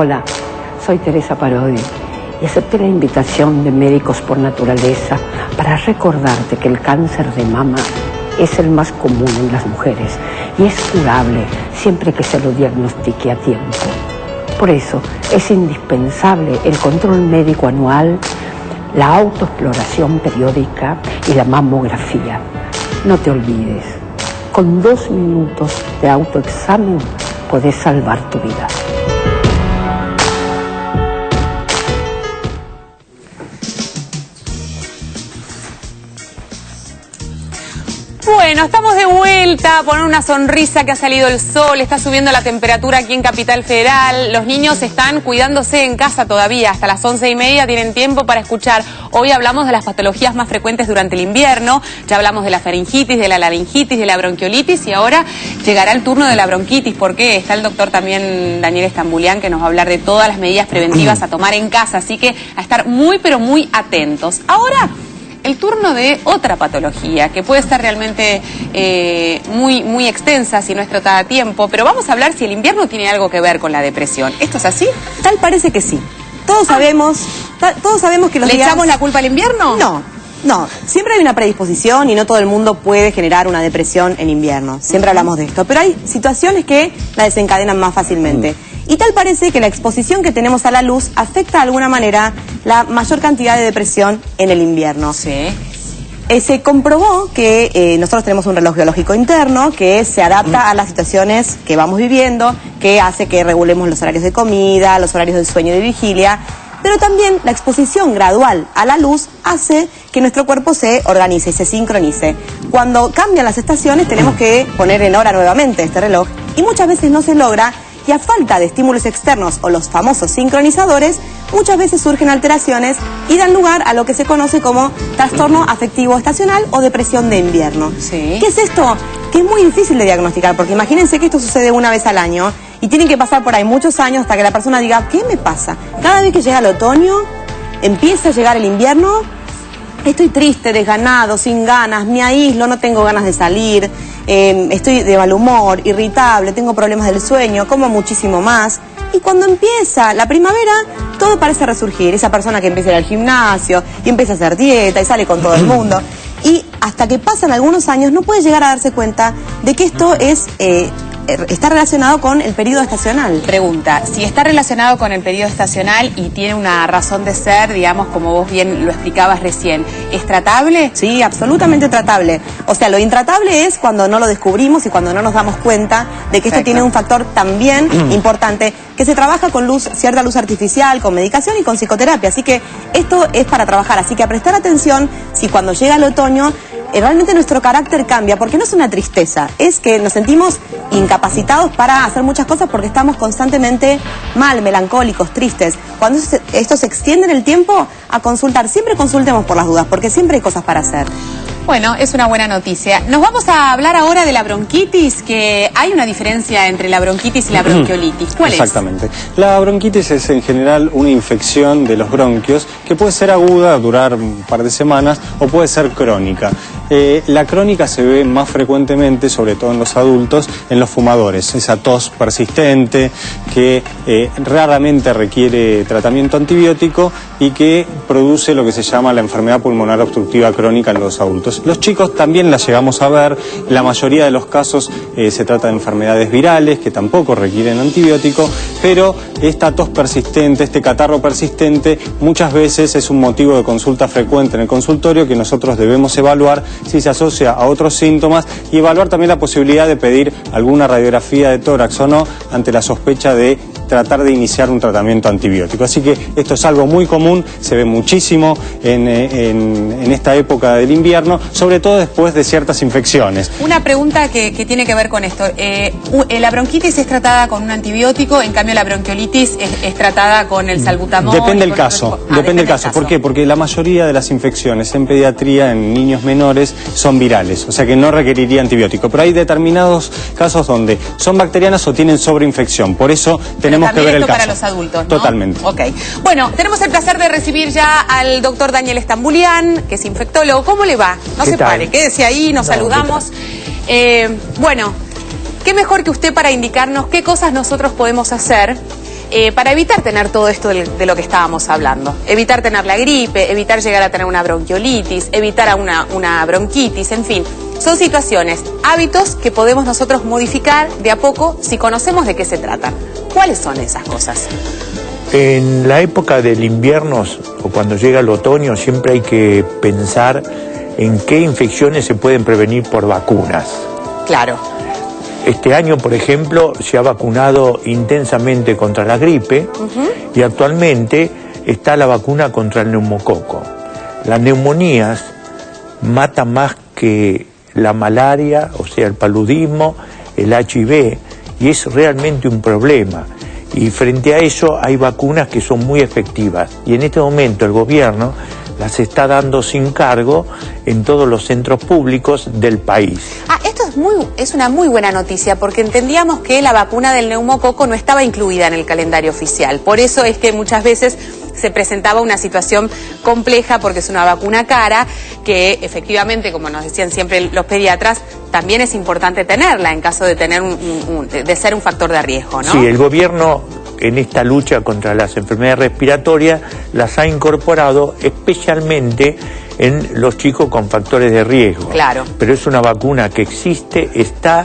Hola, soy Teresa Parodi y acepté la invitación de Médicos por Naturaleza para recordarte que el cáncer de mama es el más común en las mujeres y es curable siempre que se lo diagnostique a tiempo. Por eso es indispensable el control médico anual, la autoexploración periódica y la mamografía. No te olvides, con 2 minutos de autoexamen podés salvar tu vida. Bueno, estamos de vuelta, poner una sonrisa que ha salido el sol, está subiendo la temperatura aquí en Capital Federal, los niños están cuidándose en casa todavía, hasta las 11:30 tienen tiempo para escuchar. Hoy hablamos de las patologías más frecuentes durante el invierno, ya hablamos de la faringitis, de la laringitis, de la bronquiolitis y ahora llegará el turno de la bronquitis, porque está el doctor también Daniel Stambulian que nos va a hablar de todas las medidas preventivas a tomar en casa, así que a estar muy pero muy atentos. Ahora, el turno de otra patología que puede estar realmente muy extensa si no es tratada a tiempo, pero vamos a hablar si el invierno tiene algo que ver con la depresión. ¿Esto es así? Tal parece que sí. Todos sabemos que los ¿Le días... echamos la culpa al invierno? No. Siempre hay una predisposición y no todo el mundo puede generar una depresión en invierno. Siempre hablamos de esto. Pero hay situaciones que la desencadenan más fácilmente. Y tal parece que la exposición que tenemos a la luz afecta de alguna manera la mayor cantidad de depresión en el invierno. Sí. Se comprobó que nosotros tenemos un reloj biológico interno que se adapta a las situaciones que vamos viviendo, que hace que regulemos los horarios de comida, los horarios de sueño y de vigilia, pero también la exposición gradual a la luz hace que nuestro cuerpo se organice y se sincronice. Cuando cambian las estaciones tenemos que poner en hora nuevamente este reloj y muchas veces no se logra. Y a falta de estímulos externos o los famosos sincronizadores, muchas veces surgen alteraciones y dan lugar a lo que se conoce como trastorno afectivo estacional o depresión de invierno. Sí. ¿Qué es esto? Que es muy difícil de diagnosticar, porque imagínense que esto sucede una vez al año y tienen que pasar por ahí muchos años hasta que la persona diga, ¿qué me pasa? Cada vez que llega el otoño, empieza a llegar el invierno, estoy triste, desganado, sin ganas, me aíslo, no tengo ganas de salir, estoy de mal humor, irritable, tengo problemas del sueño, como muchísimo más. Y cuando empieza la primavera, todo parece resurgir. Esa persona que empieza a ir al gimnasio y empieza a hacer dieta y sale con todo el mundo. Y hasta que pasan algunos años no puede llegar a darse cuenta de que esto está relacionado con el periodo estacional. Pregunta, si está relacionado con el periodo estacional y tiene una razón de ser, digamos, como vos bien lo explicabas recién, ¿es tratable? Sí, absolutamente tratable. O sea, lo intratable es cuando no lo descubrimos y cuando no nos damos cuenta de que esto tiene un factor también importante, que se trabaja con luz, cierta luz artificial, con medicación y con psicoterapia. Así que esto es para trabajar. Así que a prestar atención si cuando llega el otoño realmente nuestro carácter cambia, porque no es una tristeza, es que nos sentimos incapacitados para hacer muchas cosas porque estamos constantemente mal, melancólicos, tristes. Cuando esto se extiende en el tiempo, a consultar, siempre consultemos por las dudas, porque siempre hay cosas para hacer. Bueno, es una buena noticia. Nos vamos a hablar ahora de la bronquitis, que hay una diferencia entre la bronquitis y la bronquiolitis. ¿Cuál es? Exactamente. La bronquitis es en general una infección de los bronquios que puede ser aguda, durar un par de semanas, o puede ser crónica. La crónica se ve más frecuentemente, sobre todo en los adultos, en los fumadores. Esa tos persistente que raramente requiere tratamiento antibiótico y que produce lo que se llama la enfermedad pulmonar obstructiva crónica en los adultos. Los chicos también la llegamos a ver, la mayoría de los casos se trata de enfermedades virales que tampoco requieren antibiótico, pero esta tos persistente, este catarro persistente, muchas veces es un motivo de consulta frecuente en el consultorio que nosotros debemos evaluar si se asocia a otros síntomas y evaluar también la posibilidad de pedir alguna radiografía de tórax o no ante la sospecha de tratar de iniciar un tratamiento antibiótico. Así que esto es algo muy común, se ve muchísimo en esta época del invierno, sobre todo después de ciertas infecciones. Una pregunta que tiene que ver con esto. La bronquitis es tratada con un antibiótico, en cambio la bronquiolitis es tratada con el salbutamol. Depende del caso. Depende del caso. ¿Por qué? Porque la mayoría de las infecciones en pediatría, en niños menores, son virales, o sea que no requeriría antibiótico. Pero hay determinados casos donde son bacterianas o tienen sobreinfección. Por eso tenemos que ver el caso. Para los adultos, ¿no? Totalmente. Ok. Bueno, tenemos el placer de recibir ya al doctor Daniel Stambulian, que es infectólogo. ¿Cómo le va? No se pare, quédese ahí, nos saludamos. Bueno, qué mejor que usted para indicarnos qué cosas nosotros podemos hacer para evitar tener todo esto de lo que estábamos hablando. Evitar tener la gripe, evitar llegar a tener una bronquiolitis, evitar una bronquitis, en fin. Son situaciones, hábitos que podemos nosotros modificar de a poco si conocemos de qué se tratan. ¿Cuáles son esas cosas? En la época del invierno o cuando llega el otoño siempre hay que pensar en qué infecciones se pueden prevenir por vacunas. Claro. Este año, por ejemplo, se ha vacunado intensamente contra la gripe y actualmente está la vacuna contra el neumococo. Las neumonías matan más que la malaria, o sea, el paludismo, el HIV, y es realmente un problema. Y frente a eso hay vacunas que son muy efectivas. Y en este momento el gobierno las está dando sin cargo en todos los centros públicos del país. Esto es una muy buena noticia, porque entendíamos que la vacuna del neumococo no estaba incluida en el calendario oficial. Por eso es que muchas veces se presentaba una situación compleja, porque es una vacuna cara que efectivamente, como nos decían siempre los pediatras, también es importante tenerla en caso de tener de ser un factor de riesgo, ¿no? Sí, el gobierno en esta lucha contra las enfermedades respiratorias las ha incorporado especialmente en los chicos con factores de riesgo. Claro. Pero es una vacuna que existe, está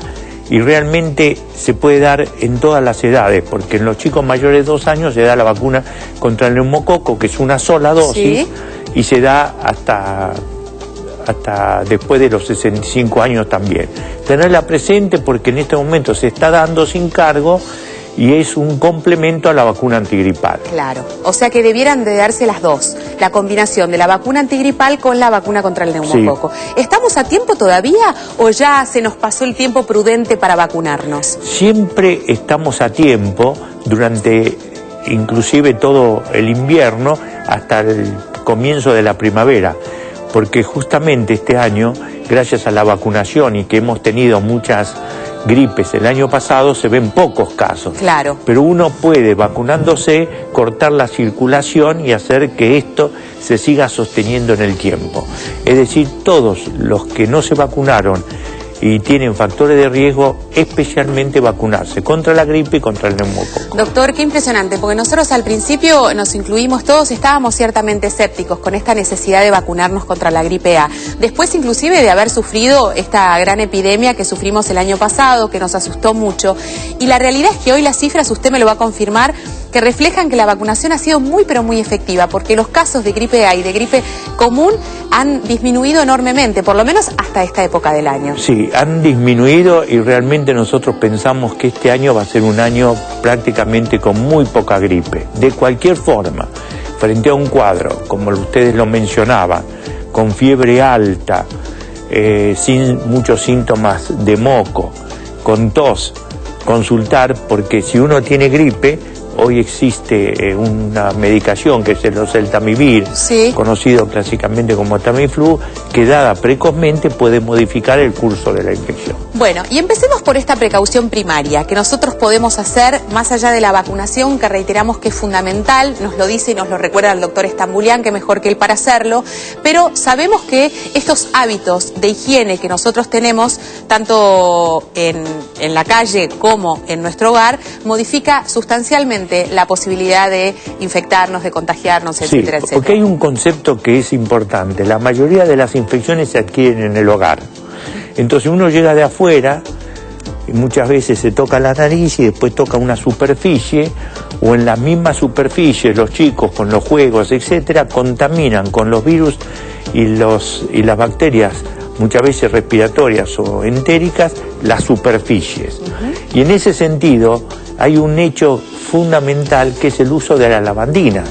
y realmente se puede dar en todas las edades, porque en los chicos mayores de 2 años se da la vacuna contra el neumococo, que es una sola dosis, ¿sí? Y se da hasta después de los 65 años también. Tenerla presente porque en este momento se está dando sin cargo y es un complemento a la vacuna antigripal. Claro, o sea que debieran de darse las dos, la combinación de la vacuna antigripal con la vacuna contra el neumococo. Sí. ¿Estamos a tiempo todavía o ya se nos pasó el tiempo prudente para vacunarnos? Siempre estamos a tiempo durante inclusive todo el invierno hasta el comienzo de la primavera, porque justamente este año, gracias a la vacunación y que hemos tenido muchas gripes el año pasado, se ven pocos casos. Claro. Pero uno puede, vacunándose, cortar la circulación y hacer que esto se siga sosteniendo en el tiempo. Es decir, todos los que no se vacunaron y tienen factores de riesgo, especialmente vacunarse contra la gripe y contra el neumococo. Doctor, qué impresionante, porque nosotros al principio nos incluimos todos, estábamos ciertamente escépticos con esta necesidad de vacunarnos contra la gripe A. Después inclusive de haber sufrido esta gran epidemia que sufrimos el año pasado, que nos asustó mucho. Y la realidad es que hoy las cifras, usted me lo va a confirmar, que reflejan que la vacunación ha sido muy pero muy efectiva, porque los casos de gripe A y de gripe común han disminuido enormemente, por lo menos hasta esta época del año. Sí, han disminuido y realmente nosotros pensamos que este año va a ser un año prácticamente con muy poca gripe. De cualquier forma, frente a un cuadro, como ustedes lo mencionaban, con fiebre alta, sin muchos síntomas de moco, con tos, consultar, porque si uno tiene gripe, hoy existe una medicación que es el oseltamivir, sí, conocido clásicamente como Tamiflu, que dada precozmente puede modificar el curso de la infección. Bueno, y empecemos por esta precaución primaria que nosotros podemos hacer más allá de la vacunación, que reiteramos que es fundamental, nos lo dice y nos lo recuerda el doctor Stambulian, que mejor que él para hacerlo, pero sabemos que estos hábitos de higiene que nosotros tenemos, tanto en la calle como en nuestro hogar, modifica sustancialmente la posibilidad de infectarnos, de contagiarnos, etcétera, etcétera. Porque hay un concepto que es importante. La mayoría de las infecciones se adquieren en el hogar. Entonces uno llega de afuera y muchas veces se toca la nariz y después toca una superficie, o en la misma superficie los chicos con los juegos, etcétera, contaminan con los virus y las bacterias, muchas veces respiratorias o entéricas, las superficies. Y en ese sentido hay un hecho fundamental que es el uso de la lavandina.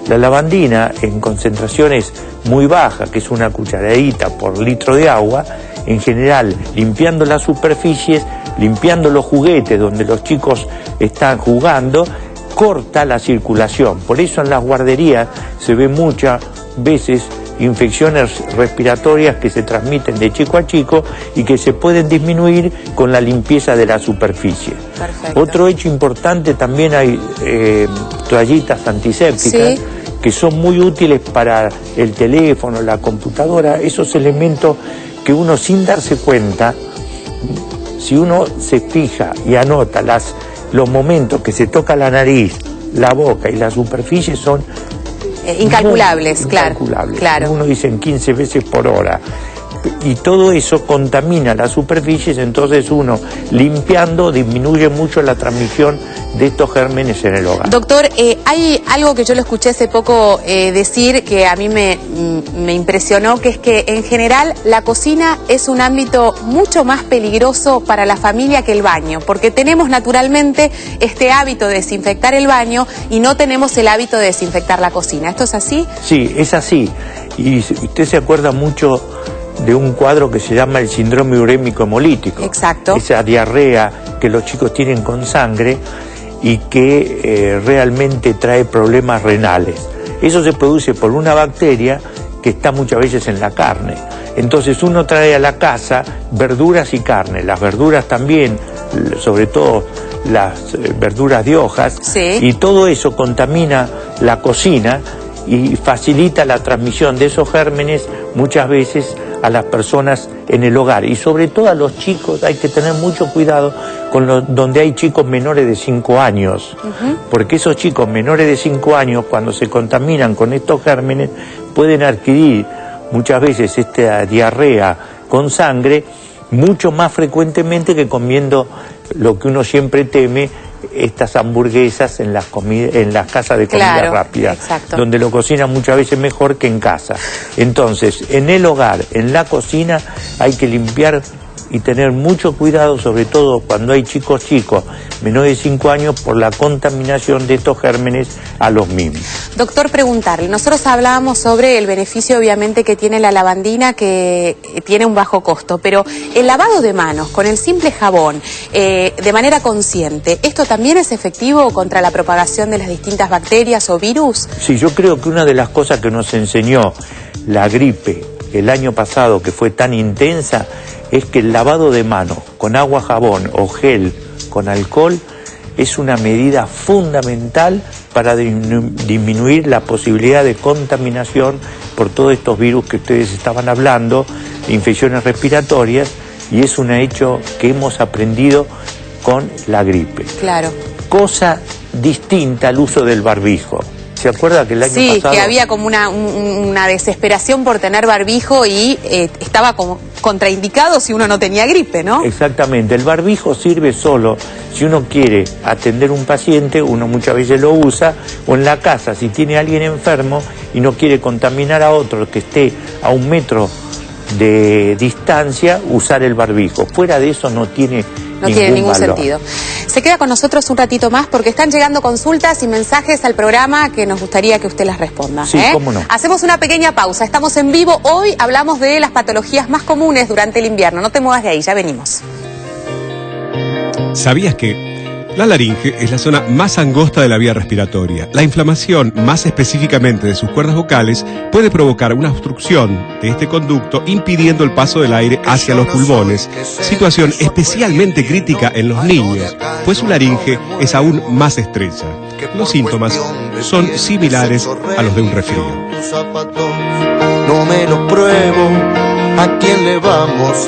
La lavandina en concentraciones muy bajas, que es una cucharadita por litro de agua, en general limpiando las superficies, limpiando los juguetes donde los chicos están jugando, corta la circulación. Por eso en las guarderías se ve muchas veces infecciones respiratorias que se transmiten de chico a chico y que se pueden disminuir con la limpieza de la superficie. Perfecto. Otro hecho importante, también hay toallitas antisépticas, sí, que son muy útiles para el teléfono, la computadora, esos elementos que uno sin darse cuenta, si uno se fija y anota los momentos que se toca la nariz la boca y la superficie son incalculables, claro. Uno dice en 15 veces por hora. Y todo eso contamina las superficies, entonces uno limpiando disminuye mucho la transmisión de estos gérmenes en el hogar. Doctor, hay algo que yo lo escuché hace poco decir que a mí me impresionó, que es que en general la cocina es un ámbito mucho más peligroso para la familia que el baño, porque tenemos naturalmente este hábito de desinfectar el baño y no tenemos el hábito de desinfectar la cocina. ¿Esto es así? Sí, es así. Y usted se acuerda mucho de un cuadro que se llama el síndrome urémico hemolítico. Exacto. Esa diarrea que los chicos tienen con sangre y que realmente trae problemas renales. Eso se produce por una bacteria que está muchas veces en la carne. Entonces uno trae a la casa verduras y carne. Las verduras también, sobre todo las verduras de hojas, sí. Y todo eso contamina la cocina y facilita la transmisión de esos gérmenes muchas veces a las personas en el hogar, y sobre todo a los chicos. Hay que tener mucho cuidado con donde hay chicos menores de 5 años, porque esos chicos menores de 5 años, cuando se contaminan con estos gérmenes, pueden adquirir muchas veces esta diarrea con sangre mucho más frecuentemente que comiendo lo que uno siempre teme, estas hamburguesas en las casas de comida rápida, exacto. Donde lo cocinan muchas veces mejor que en casa. Entonces, en el hogar, en la cocina, hay que limpiar y tener mucho cuidado, sobre todo cuando hay chicos menores de 5 años, por la contaminación de estos gérmenes a los mismos. Doctor, preguntarle, nosotros hablábamos sobre el beneficio obviamente que tiene la lavandina, que tiene un bajo costo, pero el lavado de manos con el simple jabón, de manera consciente, ¿esto también es efectivo contra la propagación de las distintas bacterias o virus? Sí, yo creo que una de las cosas que nos enseñó la gripe el año pasado, que fue tan intensa, es que el lavado de manos con agua, jabón o gel con alcohol es una medida fundamental para disminuir la posibilidad de contaminación por todos estos virus que ustedes estaban hablando, infecciones respiratorias, y es un hecho que hemos aprendido con la gripe. Claro. Cosa distinta al uso del barbijo. ¿Se acuerda que el año pasado? Sí, que había como una desesperación por tener barbijo y estaba como contraindicado si uno no tenía gripe, ¿no? Exactamente. El barbijo sirve solo si uno quiere atender un paciente, uno muchas veces lo usa, o en la casa, si tiene a alguien enfermo y no quiere contaminar a otro que esté a 1 metro de distancia, usar el barbijo. Fuera de eso no tiene ningún sentido. Se queda con nosotros un ratito más porque están llegando consultas y mensajes al programa que nos gustaría que usted las responda. Sí, cómo no. Hacemos una pequeña pausa, estamos en vivo. Hoy hablamos de las patologías más comunes durante el invierno. No te muevas de ahí, ya venimos. ¿Sabías que la laringe es la zona más angosta de la vía respiratoria? La inflamación, más específicamente de sus cuerdas vocales, puede provocar una obstrucción de este conducto, impidiendo el paso del aire hacia los pulmones, situación especialmente crítica en los niños, pues su laringe es aún más estrecha. Los síntomas son similares a los de un resfrío. No me lo pruebo, ¿a quién le vamos a